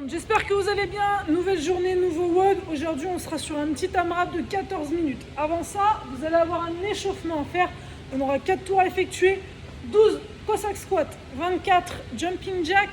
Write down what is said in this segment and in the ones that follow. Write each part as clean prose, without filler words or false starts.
J'espère que vous allez bien. Nouvelle journée, nouveau WOD. Aujourd'hui, on sera sur un petit AMRAP de 14 minutes. Avant ça, vous allez avoir un échauffement à faire. On aura 4 tours à effectuer, 12 Cossack squat, 24 jumping jack,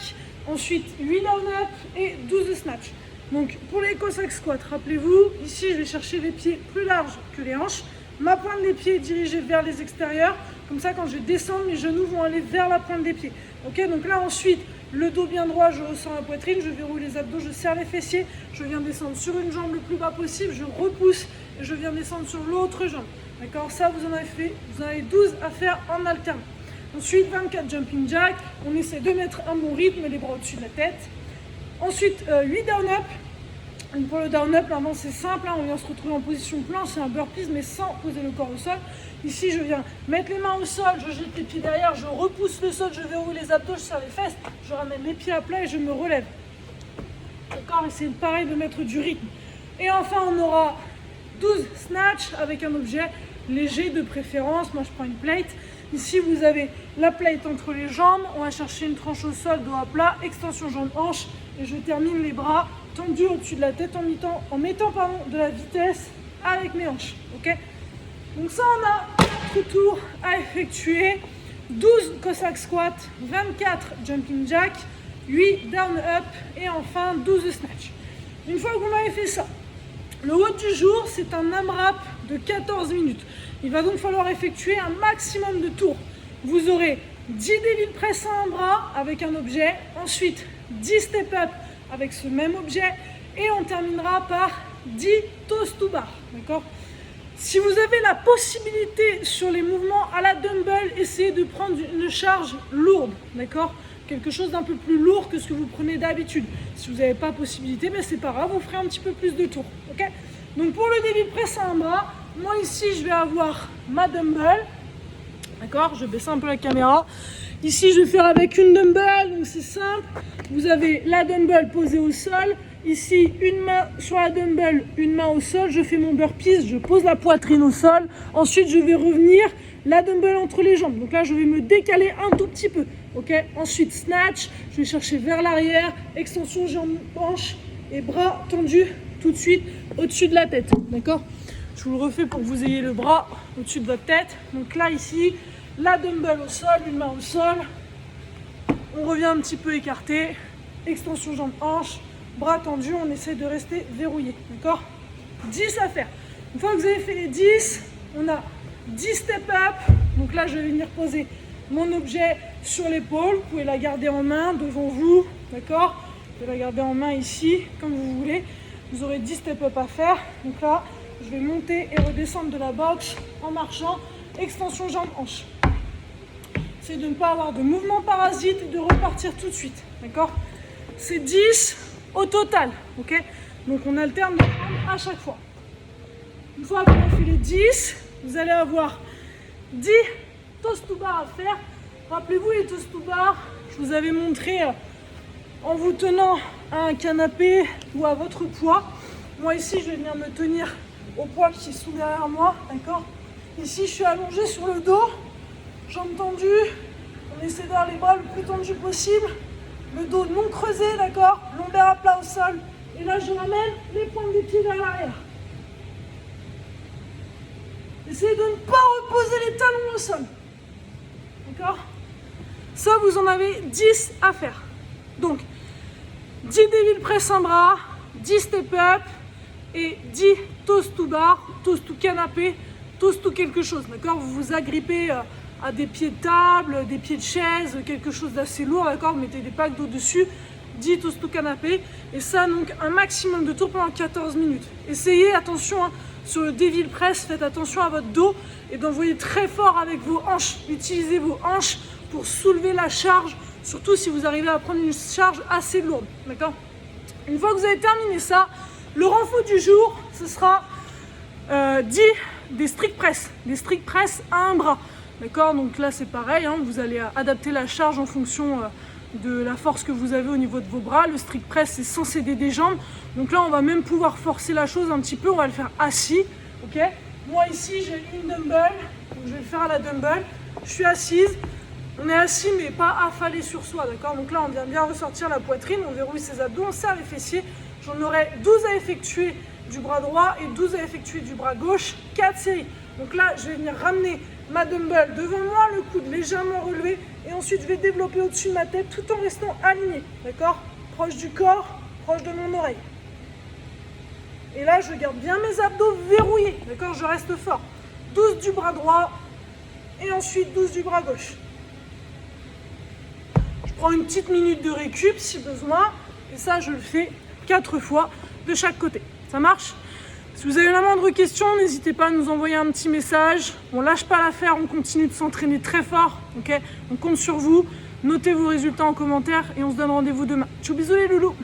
ensuite 8 down up et 12 snatch. Donc pour les Cossack squat, rappelez-vous, ici je vais chercher les pieds plus larges que les hanches. Ma pointe des pieds est dirigée vers les extérieurs. Comme ça, quand je vais descendre, mes genoux vont aller vers la pointe des pieds. Ok, donc là ensuite, le dos bien droit, je ressens la poitrine, je verrouille les abdos, je serre les fessiers, je viens descendre sur une jambe le plus bas possible, je repousse et je viens descendre sur l'autre jambe. D'accord, ça vous en avez 12 à faire en alternance. Ensuite, 24 jumping jack, on essaie de mettre un bon rythme, les bras au-dessus de la tête. Ensuite, 8 down up. Donc pour le down up, maintenant c'est simple, on vient se retrouver en position planche, c'est un burpees mais sans poser le corps au sol. Ici je viens mettre les mains au sol, je jette les pieds derrière, je repousse le sol, je verrouille les abdos, je serre les fesses, je ramène les pieds à plat et je me relève. D'accord, et c'est pareil de mettre du rythme. Et enfin on aura 12 snatch avec un objet léger de préférence. Moi je prends une plate. Ici vous avez la plate entre les jambes, on va chercher une tranche au sol, dos à plat, extension jambe-hanche et je termine les bras tendus au-dessus de la tête en mettant de la vitesse avec mes hanches. Ok, donc ça on a 4 tours à effectuer, 12 Cossack squat, 24 jumping jack, 8 down up et enfin 12 snatch. Une fois que vous m'avez fait ça, le WOD du jour c'est un AMRAP de 14 minutes. Il va donc falloir effectuer un maximum de tours. Vous aurez 10 dévil press à un bras avec un objet, ensuite 10 step up avec ce même objet et on terminera par 10 toes to bar. D'accord ? Si vous avez la possibilité sur les mouvements à la dumbbell, essayez de prendre une charge lourde. D'accord ? Quelque chose d'un peu plus lourd que ce que vous prenez d'habitude. Si vous n'avez pas possibilité, ben c'est pas grave, vous ferez un petit peu plus de tours. Ok ? Donc pour le dévil press à un bras, moi ici je vais avoir ma dumbbell. D'accord ? Je baisse un peu la caméra. Ici je vais faire avec une dumbbell, donc c'est simple. Vous avez la dumbbell posée au sol. Ici une main sur la dumbbell, une main au sol. Je fais mon burpees, je pose la poitrine au sol. Ensuite je vais revenir la dumbbell entre les jambes. Donc là je vais me décaler un tout petit peu. Ok ? Ensuite snatch, je vais chercher vers l'arrière, extension jambe hanche et bras tendus tout de suite au-dessus de la tête. D'accord ? Je vous le refais pour que vous ayez le bras au-dessus de votre tête. Donc là ici, la dumbbell au sol, une main au sol. On revient un petit peu écarté. Extension jambe hanche, bras tendus, on essaie de rester verrouillé. D'accord ? 10 à faire. Une fois que vous avez fait les 10, on a 10 step up. Donc là je vais venir poser mon objet sur l'épaule. Vous pouvez la garder en main devant vous. D'accord ? Vous pouvez la garder en main ici, comme vous voulez. Vous aurez 10 step up à faire. Donc là, je vais monter et redescendre de la box en marchant. Extension jambe hanche. C'est de ne pas avoir de mouvement parasite et de repartir tout de suite. D'accord ? C'est 10 au total. Ok ? Donc on alterne à chaque fois. Une fois qu'on a fait les 10, vous allez avoir 10 toes to bar à faire. Rappelez-vous les toes to bar, je vous avais montré en vous tenant à un canapé ou à votre poids. Moi ici je vais venir me tenir au poids qui est sous derrière moi, d'accord ? Ici je suis allongé sur le dos, jambes tendues, on essaie d'avoir les bras le plus tendus possible, le dos non creusé, d'accord ? Lombaire à plat au sol, et là je ramène les pointes des pieds vers l'arrière. Essayez de ne pas reposer les talons au sol, d'accord ? Ça vous en avez 10 à faire. Donc 10 dévil press un bras, 10 step up et 10 toes to bar, toes to canapé, toes to quelque chose, d'accord ? Vous vous agrippez à des pieds de table, des pieds de chaise, quelque chose d'assez lourd, d'accord ? Vous mettez des packs d'eau dessus, 10 toes to canapé, et ça donc un maximum de tours pendant 14 minutes. Essayez, attention, sur le dévil press, faites attention à votre dos et d'envoyer très fort avec vos hanches. Utilisez vos hanches pour soulever la charge, surtout si vous arrivez à prendre une charge assez lourde, d'accord ? Une fois que vous avez terminé ça, le renfort du jour, ce sera 10 des strict press, des strict press à un bras, d'accord ? Donc là c'est pareil, vous allez adapter la charge en fonction de la force que vous avez au niveau de vos bras. Le strict press c'est sans céder des jambes, donc là on va même pouvoir forcer la chose un petit peu, on va le faire assis, ok ? Moi ici j'ai une dumbbell, donc je vais le faire à la dumbbell, je suis assise, On est assis mais pas affalé sur soi, d'accord? Donc là, on vient bien ressortir la poitrine, on verrouille ses abdos, on serre les fessiers. J'en aurai 12 à effectuer du bras droit et 12 à effectuer du bras gauche, 4 séries. Donc là, je vais venir ramener ma dumbbell devant moi, le coude légèrement relevé, et ensuite je vais développer au-dessus de ma tête tout en restant aligné, d'accord? Proche du corps, proche de mon oreille. Et là, je garde bien mes abdos verrouillés, d'accord? Je reste fort. 12 du bras droit et ensuite 12 du bras gauche. Je prends une petite minute de récup si besoin, et ça, je le fais 4 fois de chaque côté. Ça marche? Si vous avez la moindre question, n'hésitez pas à nous envoyer un petit message. On lâche pas l'affaire, on continue de s'entraîner très fort. Ok, on compte sur vous. Notez vos résultats en commentaire et on se donne rendez-vous demain. Tchou, bisous les loulous.